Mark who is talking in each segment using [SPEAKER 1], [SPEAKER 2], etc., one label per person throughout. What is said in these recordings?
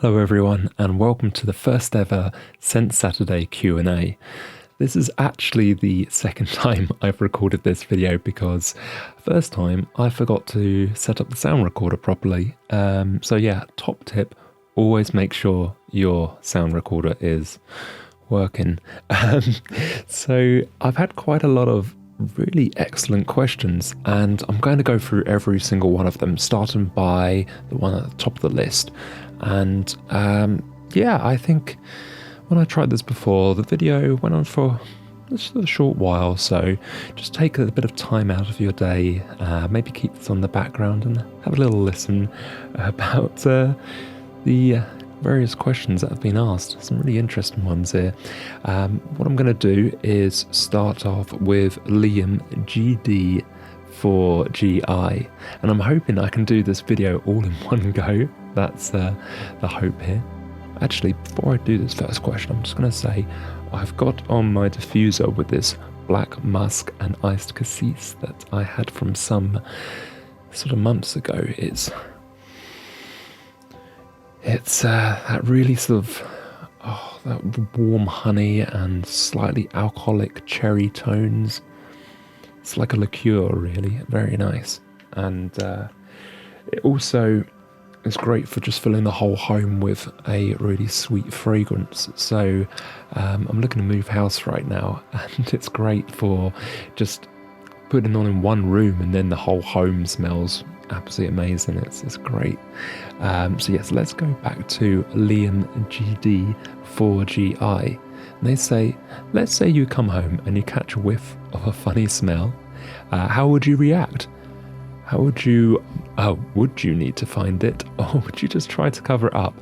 [SPEAKER 1] Hello everyone and welcome to the first ever ScentSaturday Q&A. This is actually the second time I've recorded this video because first time I forgot to set up the sound recorder properly. So yeah, top tip, always make sure your sound recorder is working. So I've had quite a lot of really excellent questions and I'm going to go through every single one of them, starting by the one at the top of the list. And yeah, I think when I tried this before, the video went on for just a short while, so just take a bit of time out of your day, maybe keep this on the background and have a little listen about the various questions that have been asked. Some really interesting ones here. What I'm going to do is start off with Liam GD for GI, and I'm hoping I can do this video all in one go. That's the hope here. Actually, before I do this first question, I'm just going to say I've got on my diffuser with this black musk and iced cassis that I had from some sort of months ago. It's that really sort of that warm honey and slightly alcoholic cherry tones. It's like a liqueur, really, very nice. And it also is great for just filling the whole home with a really sweet fragrance. So I'm looking to move house right now, and it's great for just putting on in one room, and then the whole home smells absolutely amazing. It's great. So yes, let's go back to Liam GD for GI. And they say, let's say you come home and you catch a whiff of a funny smell. How would you react? How would you need to find it, or would you just try to cover it up?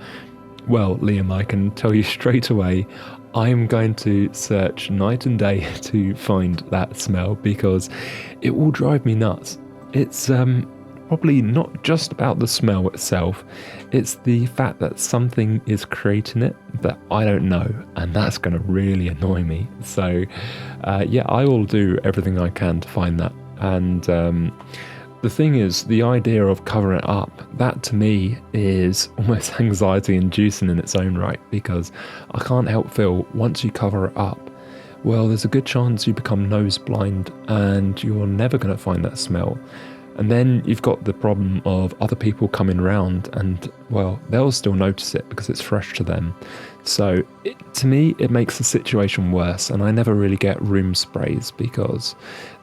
[SPEAKER 1] Well, Liam, I can tell you straight away, I'm going to search night and day to find that smell because it will drive me nuts. It's probably not just about the smell itself, it's the fact that something is creating it that I don't know, and that's going to really annoy me. So yeah, I will do everything I can to find that. And the thing is, the idea of covering it up, that to me is almost anxiety inducing in its own right, because I can't help feel once you cover it up, well, there's a good chance you become nose blind and you're never going to find that smell. And then you've got the problem of other people coming around and, well, they'll still notice it because it's fresh to them. So to me, it makes the situation worse, and I never really get room sprays because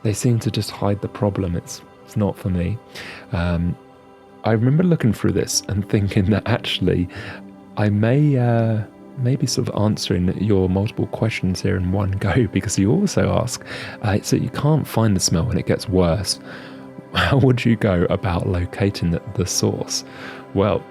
[SPEAKER 1] they seem to just hide the problem. It's not for me. I remember looking through this and thinking that actually I maybe sort of answering your multiple questions here in one go, because you also ask, so you can't find the smell when it gets worse. How would you go about locating the source? Well,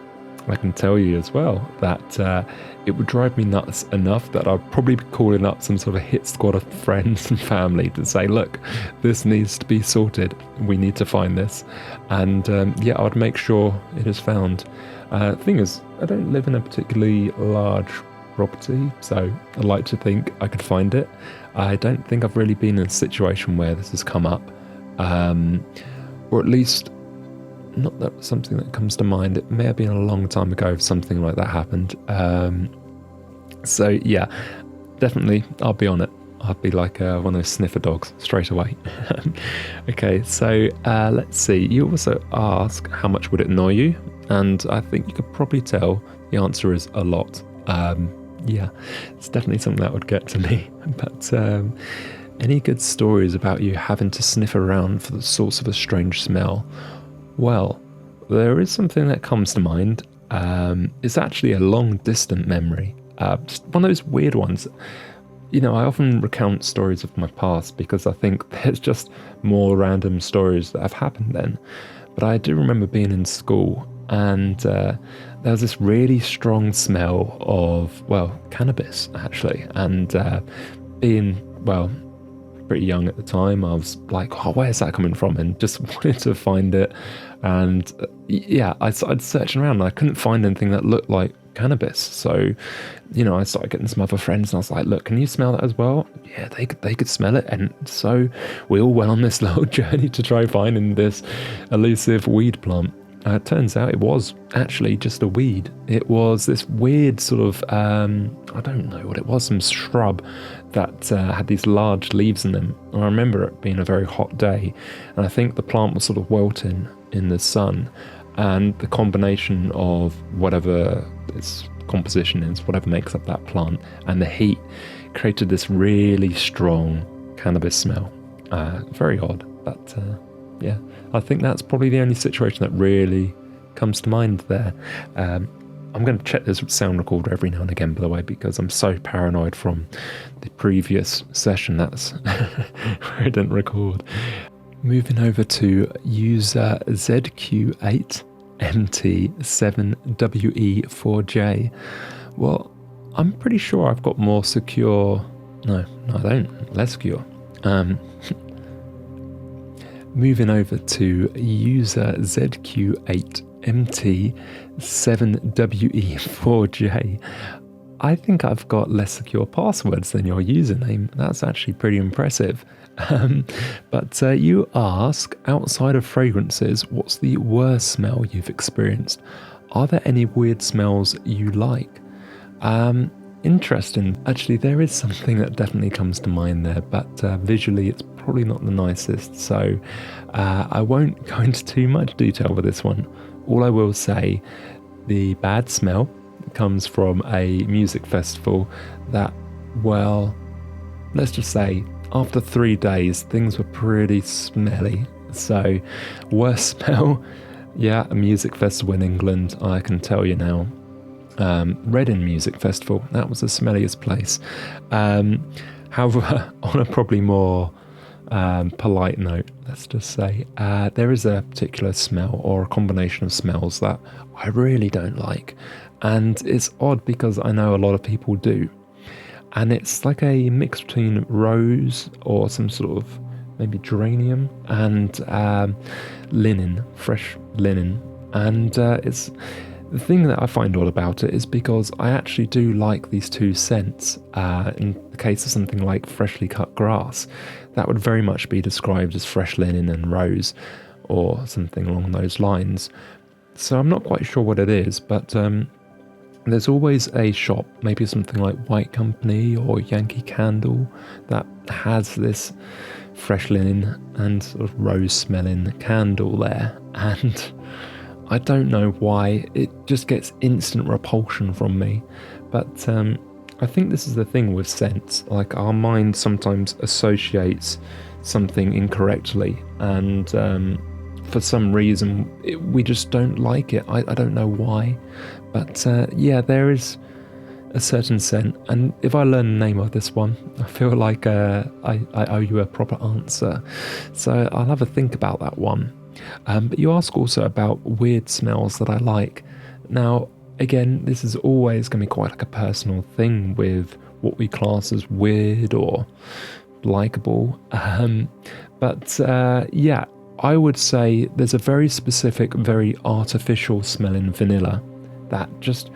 [SPEAKER 1] I can tell you as well that it would drive me nuts enough that I'd probably be calling up some sort of hit squad of friends and family to say, look, this needs to be sorted. We need to find this. And yeah, I'd make sure it is found. Thing is, I don't live in a particularly large property, so I'd like to think I could find it. I don't think I've really been in a situation where this has come up. Or at least not that something that comes to mind. It may have been a long time ago if something like that happened. So yeah, definitely I'll be on it. I'll be like one of those sniffer dogs straight away. Okay, so let's see. You also ask, how much would it annoy you? And I think you could probably tell the answer is a lot. Yeah, it's definitely something that would get to me. But any good stories about you having to sniff around for the source of a strange smell? Well, there is something that comes to mind. It's actually a long distant memory. Just one of those weird ones. You know, I often recount stories of my past because I think there's just more random stories that have happened then. But I do remember being in school and there was this really strong smell of, well, cannabis actually. And being, well, pretty young at the time, I was like, oh, where's that coming from? And just wanted to find it. And yeah, I started searching around and I couldn't find anything that looked like cannabis. So, you know, I started getting some other friends and I was like, look, can you smell that as well? Yeah, they could smell it. And so we all went on this little journey to try finding this elusive weed plant. It turns out it was actually just a weed. It was this weird sort of, I don't know what it was, some shrub that had these large leaves in them. And I remember it being a very hot day, and I think the plant was sort of wilting in the sun, and the combination of whatever its composition is, whatever makes up that plant, and the heat created this really strong cannabis smell. Very odd, but yeah, I think that's probably the only situation that really comes to mind there. I'm going to check this sound recorder every now and again, by the way, because I'm so paranoid from the previous session that's where I didn't record. Moving over to user ZQ8MT7WE4J. Well, I'm pretty sure I've got more secure... No, I don't. Less secure. Moving over to user ZQ8MT7WE4J. I think I've got less secure passwords than your username. That's actually pretty impressive. But you ask, outside of fragrances, what's the worst smell you've experienced? Are there any weird smells you like? Interesting. Actually, there is something that definitely comes to mind there, but visually it's probably not the nicest, so I won't go into too much detail with this one. All I will say, the bad smell comes from a music festival that, well, let's just say after 3 days things were pretty smelly. So worst smell, yeah, a music festival in England, I can tell you now. Reading Music Festival, that was the smelliest place. However, on a probably more polite note, let's just say, there is a particular smell or a combination of smells that I really don't like, and it's odd because I know a lot of people do, and it's like a mix between rose or some sort of maybe geranium and linen, fresh linen, and it's... The thing that I find odd about it is because I actually do like these two scents. In the case of something like freshly cut grass, that would very much be described as fresh linen and rose, or something along those lines. So I'm not quite sure what it is, but there's always a shop, maybe something like White Company or Yankee Candle, that has this fresh linen and sort of rose smelling candle there, and I don't know why, it just gets instant repulsion from me. But I think this is the thing with scents, like our mind sometimes associates something incorrectly, and for some reason we just don't like it. I don't know why, but yeah, there is a certain scent, and if I learn the name of this one, I feel like I owe you a proper answer, so I'll have a think about that one. But you ask also about weird smells that I like. Now, again, this is always going to be quite like a personal thing with what we class as weird or likable. But yeah, I would say there's a very specific, very artificial smell in vanilla that just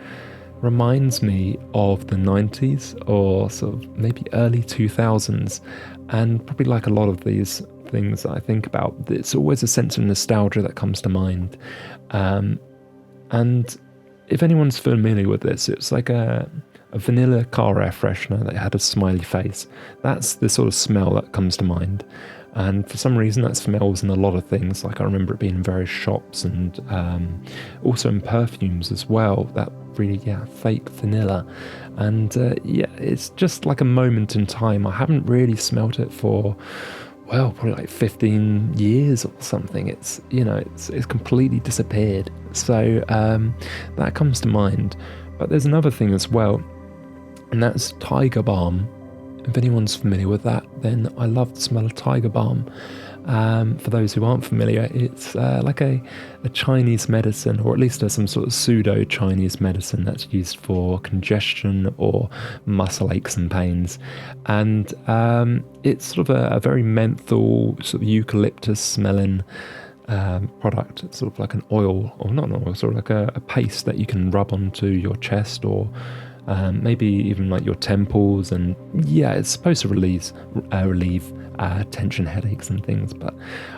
[SPEAKER 1] reminds me of the 90s or sort of maybe early 2000s, and probably like a lot of these things that I think about, it's always a sense of nostalgia that comes to mind. And if anyone's familiar with this, it's like a vanilla car air freshener that had a smiley face. That's the sort of smell that comes to mind. And for some reason that smells in a lot of things, like I remember it being in various shops and also in perfumes as well, that really, yeah, fake vanilla. And yeah, it's just like a moment in time. I haven't really smelt it for, well, probably like 15 years or something. It's, you know, it's completely disappeared. So that comes to mind. But there's another thing as well, and that's tiger balm. If anyone's familiar with that, then I love the smell of tiger balm. For those who aren't familiar, it's like a Chinese medicine, or at least there's some sort of pseudo-Chinese medicine that's used for congestion or muscle aches and pains. And it's sort of a very menthol, sort of eucalyptus-smelling product. It's sort of like an oil, or not an oil, sort of like a paste that you can rub onto your chest or maybe even like your temples, and yeah, it's supposed to relieve tension, headaches and things. But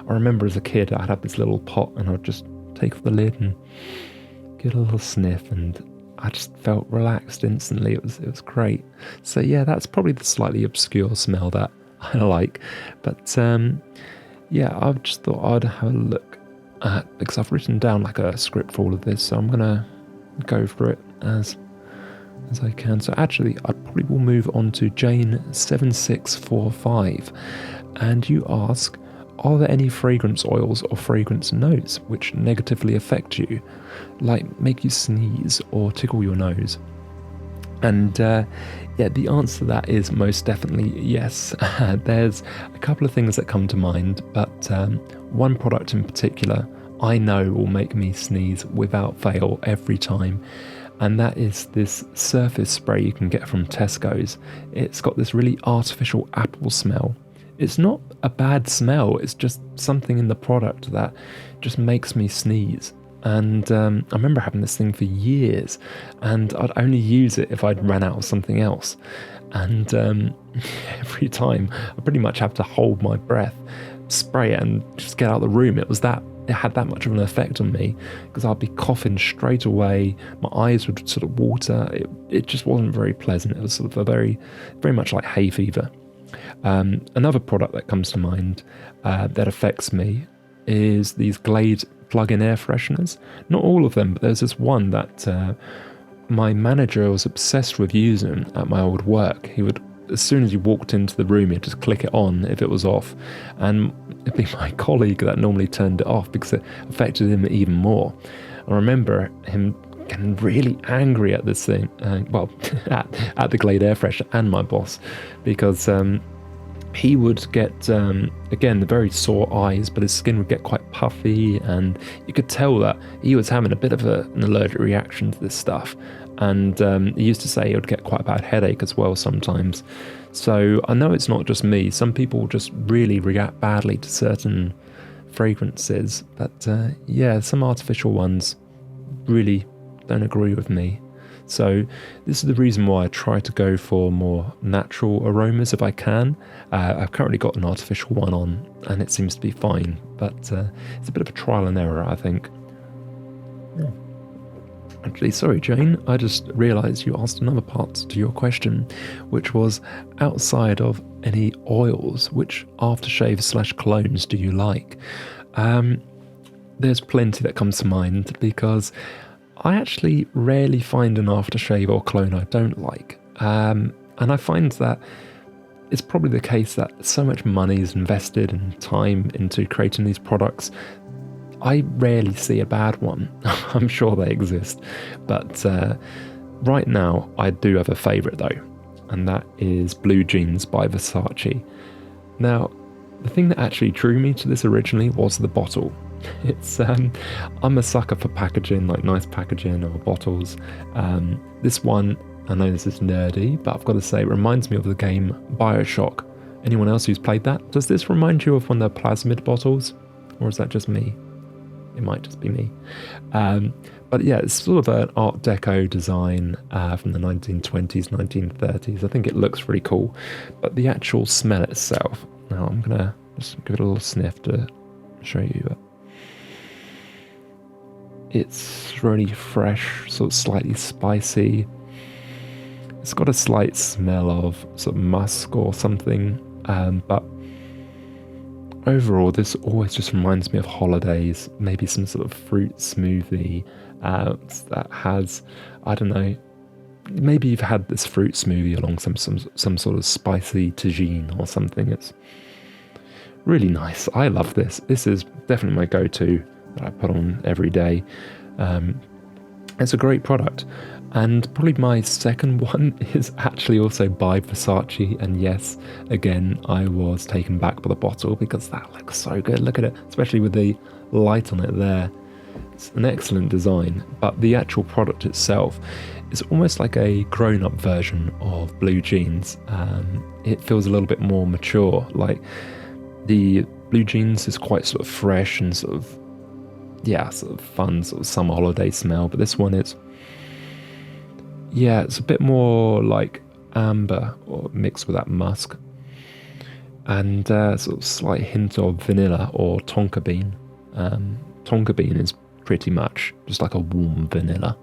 [SPEAKER 1] I remember as a kid I'd have this little pot and I'd just take off the lid and give it a little sniff, and I just felt relaxed instantly. It was great. So yeah, that's probably the slightly obscure smell that I like. But yeah, I just thought I'd have a look at, because I've written down like a script for all of this, so I'm gonna go for it as I can. So actually, I probably will move on to Jane 7645, and you ask, are there any fragrance oils or fragrance notes which negatively affect you, like make you sneeze or tickle your nose? And yeah, the answer to that is most definitely yes. There's a couple of things that come to mind, but one product in particular I know will make me sneeze without fail every time, and that is this surface spray you can get from Tesco's. It's got this really artificial apple smell. It's not a bad smell, it's just something in the product that just makes me sneeze. And I remember having this thing for years, and I'd only use it if I'd ran out of something else. And every time I pretty much have to hold my breath, spray it, and just get out of the room. It had that much of an effect on me, because I'd be coughing straight away. My eyes would sort of water. It just wasn't very pleasant. It was sort of a very much like hay fever. Another product that comes to mind that affects me is these Glade plug-in air fresheners. Not all of them, but there's this one that my manager was obsessed with using at my old work. He would, as soon as you walked into the room, he'd just click it on if it was off, and it'd be my colleague that normally turned it off because it affected him even more. I remember him getting really angry at this thing, at the Glade air freshener and my boss, because he would get, again, the very sore eyes, but his skin would get quite puffy, and you could tell that he was having a bit of an allergic reaction to this stuff. And he used to say he would get quite a bad headache as well sometimes. So I know it's not just me. Some people just really react badly to certain fragrances. But yeah, some artificial ones really don't agree with me. So this is the reason why I try to go for more natural aromas if I can. I've currently got an artificial one on, and it seems to be fine. But it's a bit of a trial and error, I think. Yeah. Actually, sorry, Jane, I just realised you asked another part to your question, which was, outside of any oils, which aftershave/colognes do you like? There's plenty that comes to mind, because I actually rarely find an aftershave or cologne I don't like. And I find that it's probably the case that so much money is invested and time into creating these products. I rarely see a bad one. I'm sure they exist. But right now, I do have a favourite though, and that is Blue Jeans by Versace. Now, the thing that actually drew me to this originally was the bottle. It's I'm a sucker for packaging, like nice packaging or bottles. This one, I know this is nerdy, but I've got to say it reminds me of the game BioShock. Anyone else who's played that? Does this remind you of one of the plasmid bottles? Or is that just me? It might just be me. But yeah, it's sort of an Art Deco design from the 1920s, 1930s. I think it looks really cool. But the actual smell itself, now I'm going to just give it a little sniff to show you. It's really fresh, sort of slightly spicy. It's got a slight smell of sort of musk or something, but overall, this always just reminds me of holidays, maybe some sort of fruit smoothie that has, I don't know, maybe you've had this fruit smoothie along some sort of spicy tagine or something. It's really nice. I love this. This is definitely my go-to that I put on every day. It's a great product. And probably my second one is actually also by Versace. And yes, again, I was taken back by the bottle because that looks so good. Look at it, especially with the light on it there. It's an excellent design. But the actual product itself is almost like a grown-up version of Blue Jeans. It feels a little bit more mature. Like the Blue Jeans is quite sort of fresh and sort of fun, sort of summer holiday smell. But this one is, yeah, it's a bit more like amber or mixed with that musk, and sort of slight hint of vanilla or tonka bean. Tonka bean is pretty much, just like a warm vanilla.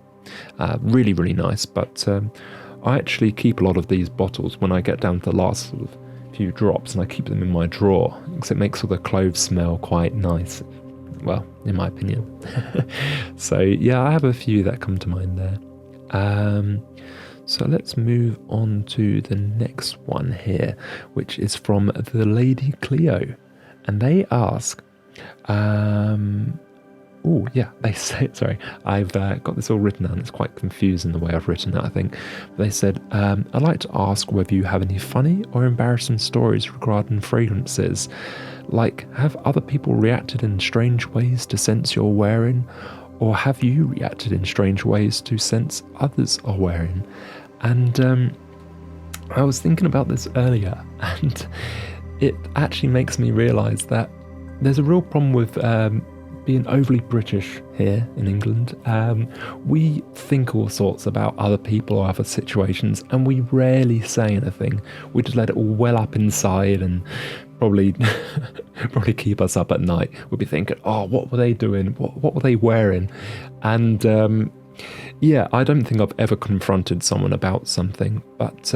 [SPEAKER 1] Really, really nice, but I actually keep a lot of these bottles when I get down to the last sort of few drops, and I keep them in my drawer because it makes all the cloves smell quite nice. Well, in my opinion. So yeah, I have a few that come to mind there. So let's move on to the next one here, which is from the Lady Cleo, and they ask, oh yeah, they say, sorry, I've got this all written down. It's quite confusing the way I've written it, I think. They said, I'd like to ask whether you have any funny or embarrassing stories regarding fragrances. Like, have other people reacted in strange ways to scents you're wearing? Or have you reacted in strange ways to scents others are wearing? And I was thinking about this earlier, and it actually makes me realise that there's a real problem with being overly British here in England. We think all sorts about other people or other situations, and we rarely say anything. We just let it all well up inside, and probably keep us up at night. We'll be thinking, oh, what were they doing? What were they wearing? And yeah, I don't think I've ever confronted someone about something, but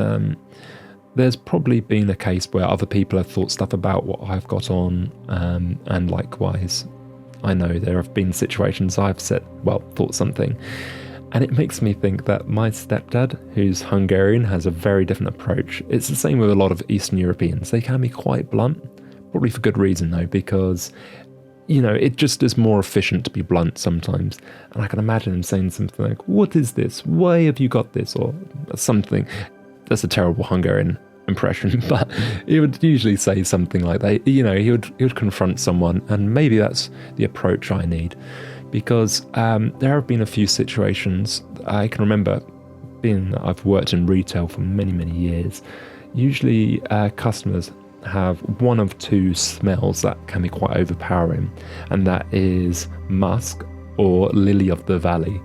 [SPEAKER 1] there's probably been a case where other people have thought stuff about what I've got on, and likewise, I know there have been situations I've thought something, and it makes me think that my stepdad, who's Hungarian, has a very different approach. It's the same with a lot of Eastern Europeans. They can be quite blunt, probably for good reason though, because it just is more efficient to be blunt sometimes. And I can imagine him saying something like, "What is this? Why have you got this?" or something. That's a terrible Hungarian impression, but he would usually say something like that. He would confront someone, and maybe that's the approach I need, because there have been a few situations I can remember, being that I've worked in retail for many, many years. Usually customers have one of two smells that can be quite overpowering, and that is musk or lily of the valley.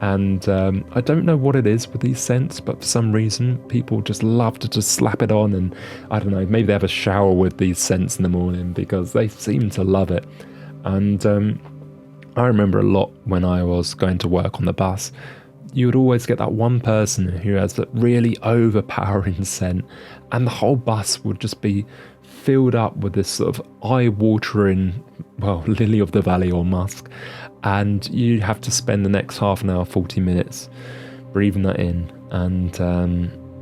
[SPEAKER 1] And I don't know what it is with these scents, but for some reason people just love to just slap it on, and I don't know, maybe they have a shower with these scents in the morning because they seem to love it. And I remember a lot when I was going to work on the bus, you would always get that one person who has that really overpowering scent, and the whole bus would just be filled up with this sort of eye-watering, lily of the valley or musk, and you have to spend the next half an hour, 40 minutes breathing that in, and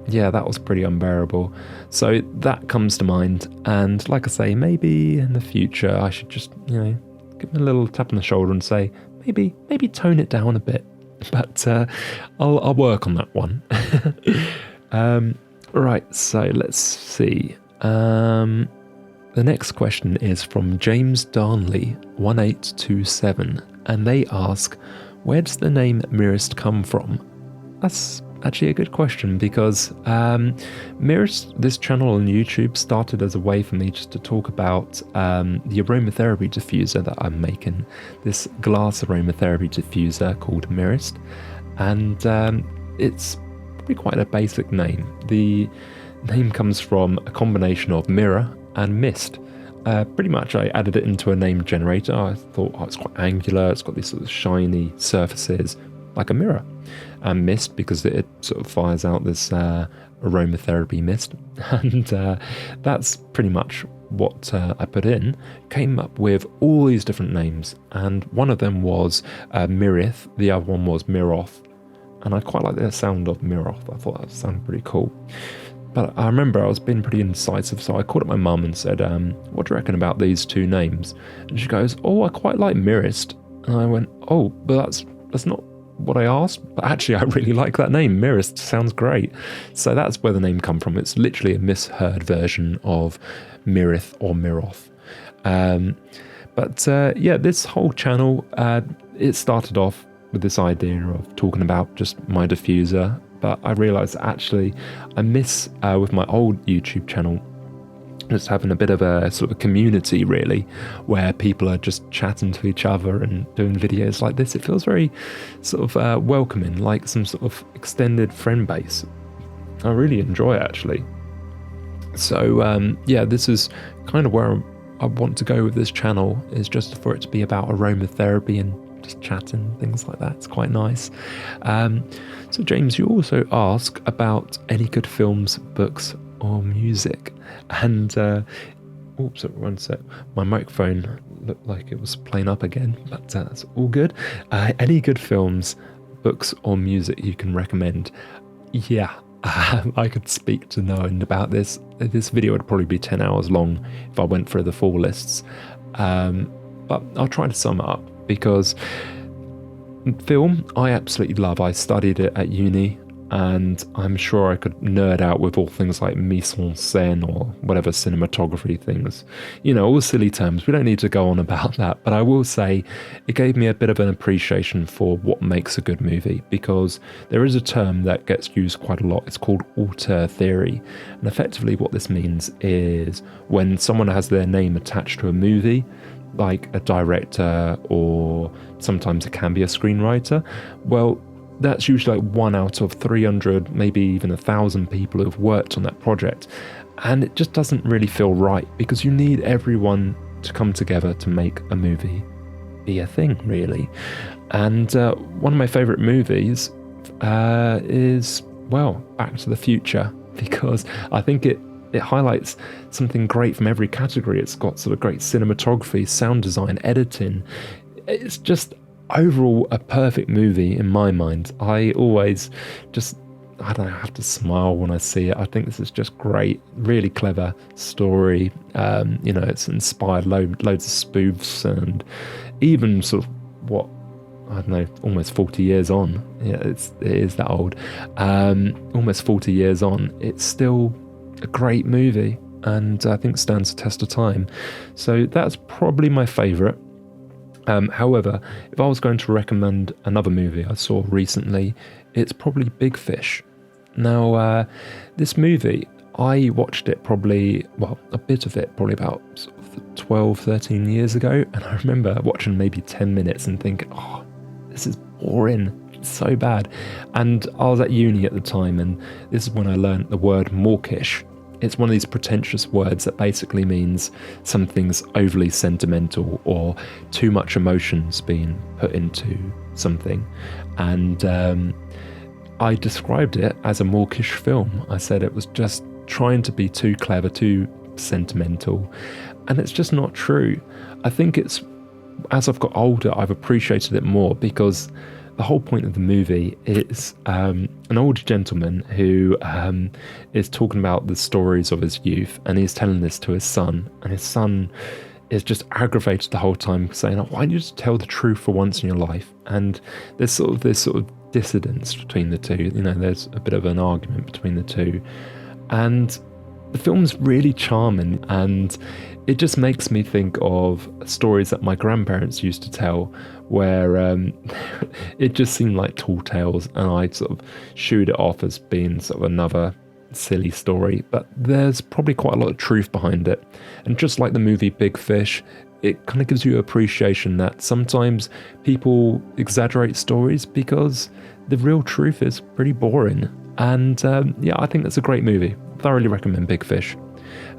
[SPEAKER 1] yeah, that was pretty unbearable. So that comes to mind, and like I say, maybe in the future I should just, give me a little tap on the shoulder and say, maybe tone it down a bit. But I'll work on that one. Right, so let's see. The next question is from James Darnley 1827, and they ask, where does the name Mirrist come from? That's actually a good question, because Mirrist, this channel on YouTube, started as a way for me just to talk about the aromatherapy diffuser that I'm making, this glass aromatherapy diffuser called Mirrist, and it's probably quite a basic name. The name comes from a combination of mirror and mist. Pretty much I added it into a name generator. I thought, it's quite angular, it's got these sort of shiny surfaces like a mirror, and mist because it sort of fires out this aromatherapy mist, and that's pretty much what I put in. Came up with all these different names, and one of them was Mirrith, the other one was Miroth, and I quite like the sound of Miroth. I thought that sounded pretty cool. But I remember I was being pretty incisive, so I called up my mum and said, what do you reckon about these two names? And she goes, I quite like Mirrist. And I went, but that's not what I asked, but actually I really like that name. Mirrist sounds great. So that's where the name come from. It's literally a misheard version of Mirrith or Miroth. But yeah, this whole channel, it started off with this idea of talking about just my diffuser, but I realised actually I miss, with my old YouTube channel, just having a bit of a sort of community really, where people are just chatting to each other and doing videos like this. It feels very sort of welcoming, like some sort of extended friend base. I really enjoy it actually. So yeah, this is kind of where I want to go with this channel, is just for it to be about aromatherapy and just chatting, things like that. It's quite nice. So James, you also ask about any good films, books or music. And oops, one sec. My microphone looked like it was playing up again, but that's all good. Any good films, books or music you can recommend? Yeah, I could speak to no end about this. This video would probably be 10 hours long if I went through the full lists. But I'll try to sum it up, because film I absolutely love. I studied it at uni, and I'm sure I could nerd out with all things like mise en scène or whatever cinematography things. You know, all silly terms. We don't need to go on about that. But I will say it gave me a bit of an appreciation for what makes a good movie, because there is a term that gets used quite a lot. It's called auteur theory. And effectively what this means is when someone has their name attached to a movie, like a director, or sometimes it can be a screenwriter, well, that's usually like 1 out of 300, maybe even 1,000 people who have worked on that project. And it just doesn't really feel right, because you need everyone to come together to make a movie be a thing, really. And one of my favourite movies is, well, Back to the Future, because I think it highlights something great from every category. It's got sort of great cinematography, sound design, editing. It's just overall a perfect movie in my mind. I always just, I don't know, have to smile when I see it. I think this is just great, really clever story. You know, it's inspired loads of spoofs, and even sort of what, I don't know, almost 40 years on. Yeah, it is that old. Almost 40 years on, it's still a great movie, and I think stands the test of time. So that's probably my favourite. However, if I was going to recommend another movie I saw recently, it's probably Big Fish. Now, this movie, I watched it probably, well, a bit of it, probably about sort of 12, 13 years ago, and I remember watching maybe 10 minutes and thinking, oh, this is boring, it's so bad. And I was at uni at the time, and this is when I learned the word mawkish. It's one of these pretentious words that basically means something's overly sentimental or too much emotion's being put into something. And I described it as a mawkish film. I said it was just trying to be too clever, too sentimental. And it's just not true. I think it's, as I've got older, I've appreciated it more, because the whole point of the movie is an older gentleman who is talking about the stories of his youth, and he's telling this to his son, and his son is just aggravated the whole time, saying, oh, why don't you just tell the truth for once in your life? And there's sort of this sort of dissidence between the two. You know, there's a bit of an argument between the two, and the film's really charming, and it just makes me think of stories that my grandparents used to tell, where it just seemed like tall tales, and I sort of shooed it off as being sort of another silly story. But there's probably quite a lot of truth behind it. And just like the movie Big Fish, it kind of gives you appreciation that sometimes people exaggerate stories because the real truth is pretty boring. And yeah, I think that's a great movie. Thoroughly recommend Big Fish.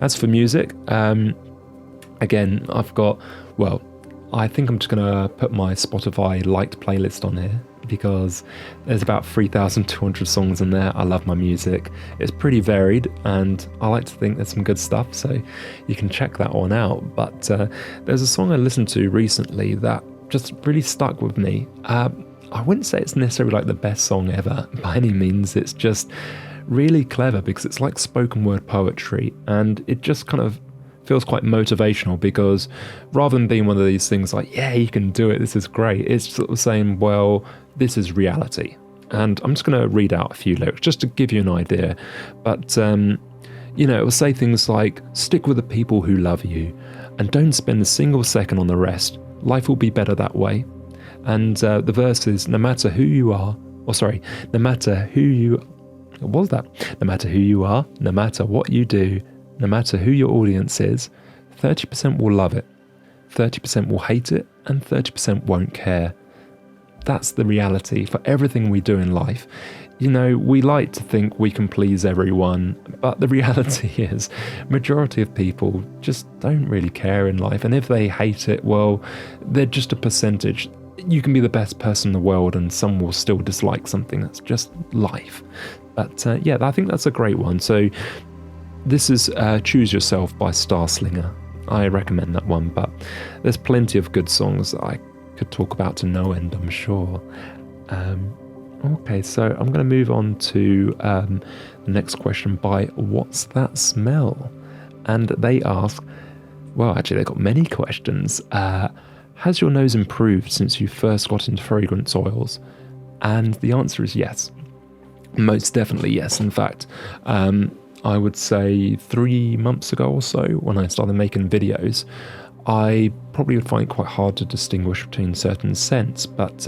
[SPEAKER 1] As for music, again, I've got, well, I think I'm just going to put my Spotify liked playlist on here, because there's about 3,200 songs in there. I love my music. It's pretty varied, and I like to think there's some good stuff, so you can check that one out. But there's a song I listened to recently that just really stuck with me. I wouldn't say it's necessarily like the best song ever by any means. It's just really clever, because it's like spoken word poetry, and it just kind of feels quite motivational, because rather than being one of these things like, yeah, you can do it, this is great, it's sort of saying, well, this is reality. And I'm just going to read out a few lyrics just to give you an idea. But you know, it will say things like, stick with the people who love you and don't spend a single second on the rest. Life will be better that way. And the verse is, no matter who you are, no matter who you, what was that? No matter who you are, no matter what you do, no matter who your audience is, 30% will love it, 30% will hate it, and 30% won't care. That's the reality for everything we do in life. You know, we like to think we can please everyone, but the reality is, majority of people just don't really care in life. And if they hate it, well, they're just a percentage. you can be the best person in the world and some will still dislike something. That's just life. But yeah, I think that's a great one. So this is Choose Yourself by Starslinger. I recommend that one, but there's plenty of good songs that I could talk about to no end, I'm sure. Okay, so I'm going to move on to the next question by What's That Smell? And they ask, well, actually, they've got many questions. Has your nose improved since you first got into fragrance oils? And the answer is yes. Most definitely yes. In fact, I would say 3 months ago or so, when I started making videos, I probably would find it quite hard to distinguish between certain scents, but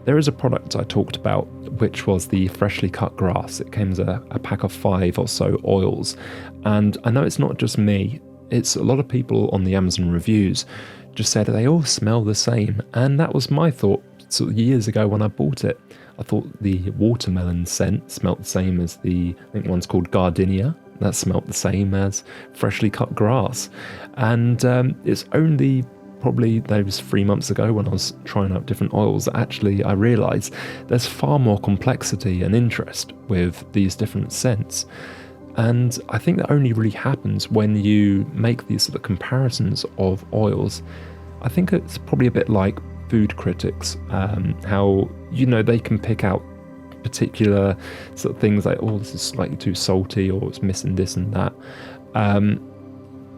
[SPEAKER 1] there is a product I talked about, which was the freshly cut grass. It came as a pack of 5 or so oils, and I know it's not just me, it's a lot of people on the Amazon reviews just said they all smell the same, and that was my thought sort of years ago when I bought it. I thought the watermelon scent smelt the same as I think one's called Gardenia, that smelt the same as freshly cut grass. And it's only probably those 3 months ago when I was trying out different oils that actually I realised there's far more complexity and interest with these different scents. And I think that only really happens when you make these sort of comparisons of oils. I think it's probably a bit like food critics, how, they can pick out particular sort of things like, oh, this is slightly too salty, or it's missing this and that.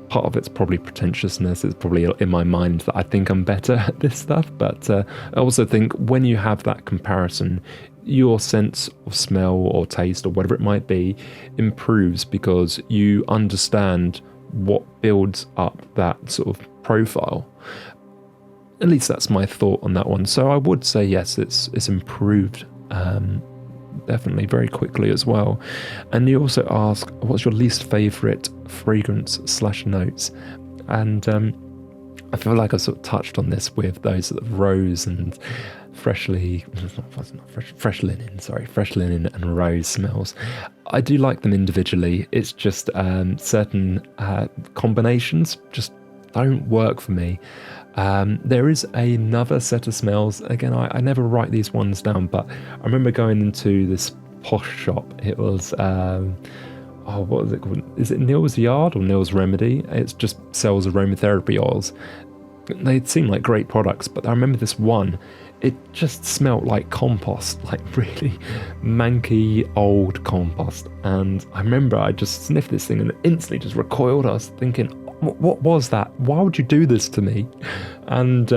[SPEAKER 1] Part of it's probably pretentiousness. It's probably in my mind that I think I'm better at this stuff, but I also think when you have that comparison, your sense of smell or taste or whatever it might be improves because you understand what builds up that sort of profile. At least that's my thought on that one. So I would say yes, it's improved. Definitely very quickly as well. And you also ask, what's your least favourite fragrance/notes? And I feel like I've sort of touched on this with those sort of rose and fresh linen and rose smells. I do like them individually. It's just certain combinations just don't work for me. There is another set of smells. Again, I never write these ones down, but I remember going into this posh shop. It was, what was it called? Is it Neil's Yard or Neil's Remedy? It just sells aromatherapy oils. They seem like great products, but I remember this one. It just smelled like compost, like really manky old compost. And I remember I just sniffed this thing and instantly just recoiled. I was thinking, what was that? Why would you do this to me? And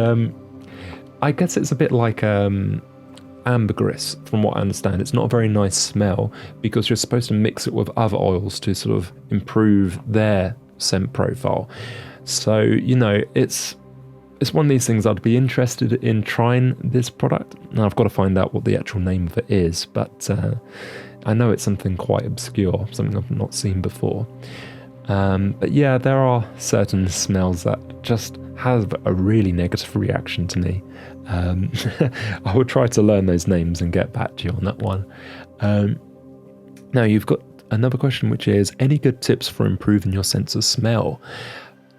[SPEAKER 1] I guess it's a bit like ambergris, from what I understand. It's not a very nice smell because you're supposed to mix it with other oils to sort of improve their scent profile. So, it's one of these things I'd be interested in trying this product. Now I've got to find out what the actual name of it is, but I know it's something quite obscure, something I've not seen before. But yeah, there are certain smells that just have a really negative reaction to me. I will try to learn those names and get back to you on that one. Now you've got another question, which is, any good tips for improving your sense of smell?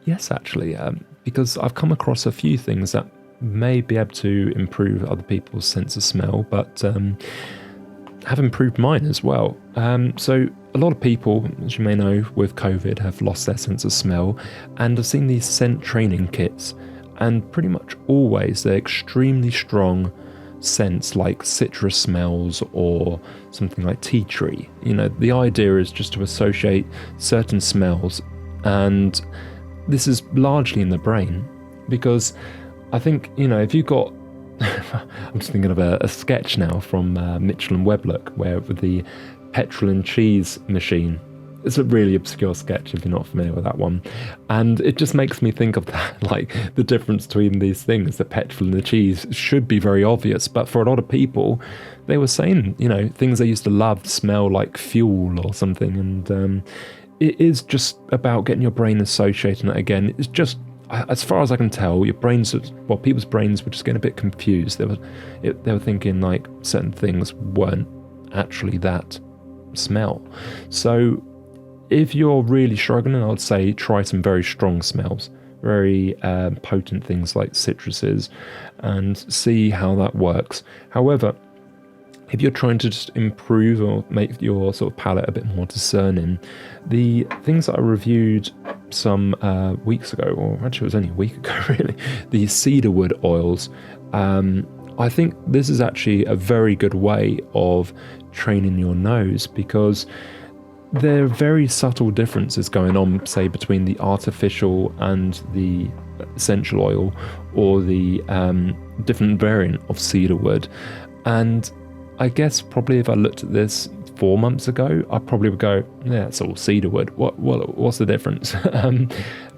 [SPEAKER 1] Yes, actually, because I've come across a few things that may be able to improve other people's sense of smell, but have improved mine as well. So a lot of people, as you may know, with COVID have lost their sense of smell, and I've seen these scent training kits, and pretty much always they're extremely strong scents like citrus smells or something like tea tree. The idea is just to associate certain smells, and this is largely in the brain, because I think, if you've got I'm just thinking of a sketch now from Mitchell and Weblock, where with the petrol and cheese machine. It's a really obscure sketch if you're not familiar with that one. And it just makes me think of that, like the difference between these things. The petrol and the cheese should be very obvious, but for a lot of people, they were saying, things they used to love smell like fuel or something. And it is just about getting your brain associating it again. It's just, as far as I can tell, people's brains were just getting a bit confused. They were thinking like certain things weren't actually that smell. So if you're really struggling, I would say try some very strong smells, very potent things like citruses, and see how that works. However, if you're trying to just improve or make your sort of palate a bit more discerning, the things that I reviewed some weeks ago, or actually it was only a week ago really, the cedarwood oils, I think this is actually a very good way of training your nose, because there are very subtle differences going on, say, between the artificial and the essential oil, or the different variant of cedarwood. And I guess probably if I looked at this 4 months ago, I probably would go, yeah, it's all cedarwood. What's the difference?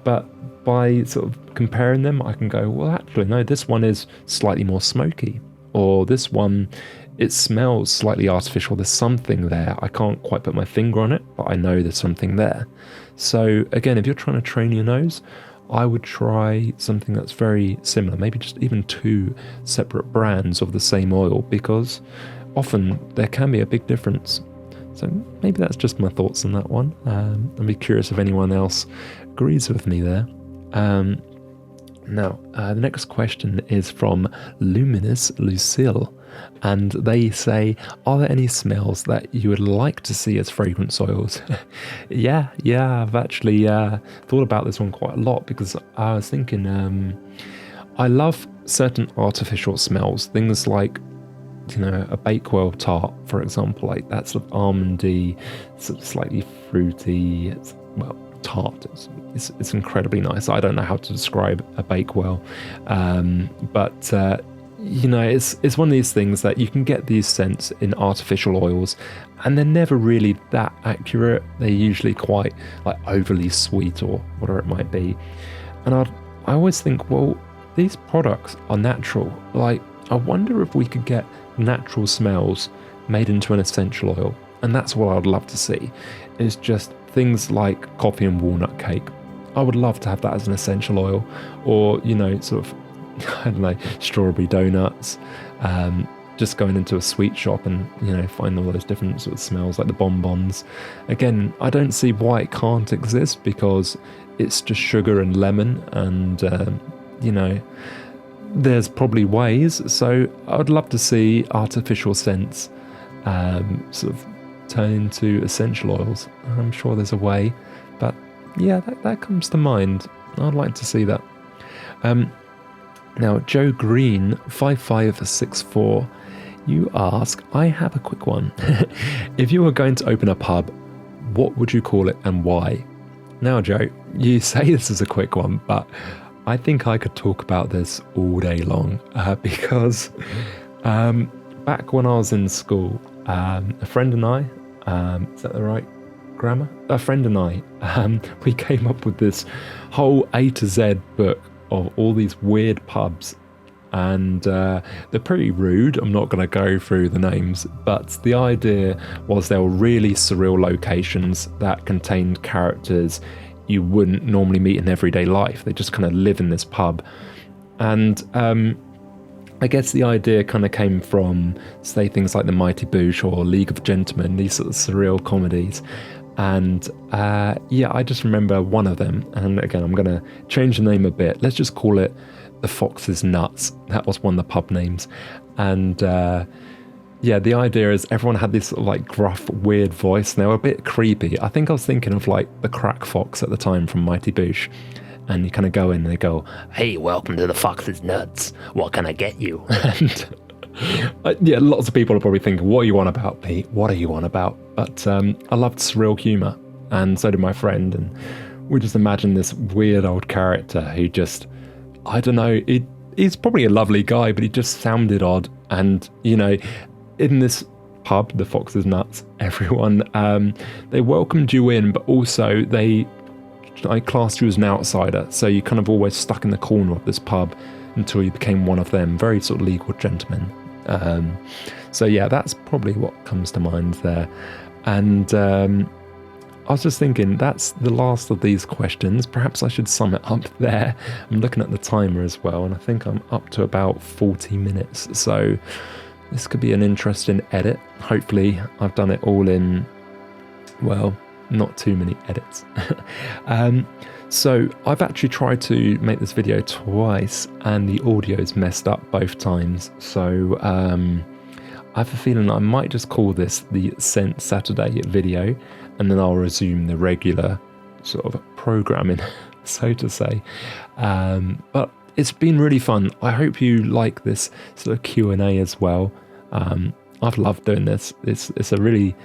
[SPEAKER 1] But by sort of comparing them, I can go, well, actually, no, this one is slightly more smoky, or this one, it smells slightly artificial. There's something there. I can't quite put my finger on it, but I know there's something there. So again, if you're trying to train your nose, I would try something that's very similar, maybe just even 2 separate brands of the same oil, because often there can be a big difference. So maybe that's just my thoughts on that one. I'd be curious if anyone else agrees with me there. Now, the next question is from Luminous Lucille, and they say, are there any smells that you would like to see as fragrance oils? yeah, I've actually thought about this one quite a lot, because I was thinking, I love certain artificial smells, things like, you know, a Bakewell tart, for example, like that sort of almondy, sort of slightly fruity, tart. It's incredibly nice. I don't know how to describe a Bakewell, but you know, it's one of these things that you can get these scents in artificial oils, and they're never really that accurate. They're usually quite like overly sweet or whatever it might be. And I always think, well, these products are natural. Like, I wonder if we could get natural smells made into an essential oil, and that's what I'd love to see. Is just things like coffee and walnut cake. I would love to have that as an essential oil, or, you know, sort of, I don't know, strawberry donuts. Just going into a sweet shop and, you know, find all those different sort of smells like the bonbons. Again, I don't see why it can't exist, because it's just sugar and lemon, and you know, there's probably ways. So I'd love to see artificial scents sort of turn into essential oils. I'm sure there's a way, but yeah, that comes to mind. I'd like to see that. Now, Joe Green 5564, you ask, I have a quick one. If you were going to open a pub, what would you call it and why? Now, Joe, you say this is a quick one, but I think I could talk about this all day long, because back when I was in school, a friend and I, is that the right grammar? A friend and I, we came up with this whole A to Z book of all these weird pubs, and they're pretty rude. I'm not going to go through the names, but the idea was they were really surreal locations that contained characters you wouldn't normally meet in everyday life. They just kind of live in this pub. And I guess the idea kind of came from, say, things like the Mighty Boosh or League of Gentlemen, these sort of surreal comedies. And yeah, I just remember one of them, and again, I'm going to change the name a bit. Let's just call it The Fox's Nuts. That was one of the pub names. And yeah, the idea is everyone had this sort of like gruff, weird voice, and they were a bit creepy. I think I was thinking of like the Crack Fox at the time from Mighty Boosh. And you kind of go in and they go, "Hey, welcome to The Fox's Nuts. What can I get you?" And yeah, lots of people are probably thinking, what are you on about, Pete? What are you on about? But I loved surreal humour, and so did my friend. And we just imagined this weird old character who just, I don't know, he's probably a lovely guy, but he just sounded odd. And, you know, in this pub, The Fox's Nuts, everyone, they welcomed you in, but also they classed you as an outsider. So you kind of always stuck in the corner of this pub until you became one of them, very sort of legal gentlemen. So yeah, that's probably what comes to mind there. And I was just thinking, that's the last of these questions. Perhaps I should sum it up there. I'm looking at the timer as well, and I think I'm up to about 40 minutes. So this could be an interesting edit. Hopefully I've done it all in, well, not too many edits. So I've actually tried to make this video twice and the audio's messed up both times. So I have a feeling I might just call this the ScentSaturday video, and then I'll resume the regular sort of programming, so to say. But it's been really fun. I hope you like this sort of Q&A as well. I've loved doing this. It's a really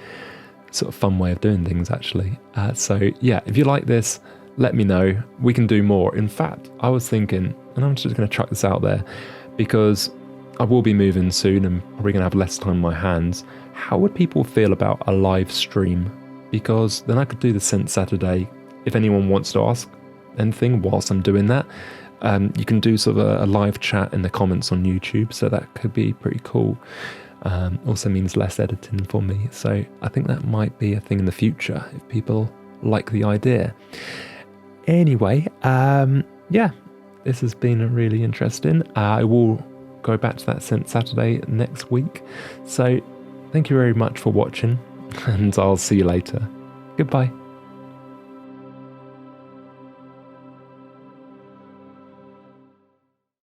[SPEAKER 1] sort of fun way of doing things, actually. So yeah, if you like this, let me know. We can do more. In fact, I was thinking, and I'm just going to chuck this out there, because I will be moving soon and probably going to have less time on my hands. How would people feel about a live stream? Because then I could do the ScentSaturday. If anyone wants to ask anything whilst I'm doing that, you can do sort of a live chat in the comments on YouTube, so that could be pretty cool. Also means less editing for me, so I think that might be a thing in the future if people like the idea. Anyway, yeah, this has been really interesting. I will go back to that ScentSaturday next week. So thank you very much for watching, and I'll see you later. Goodbye.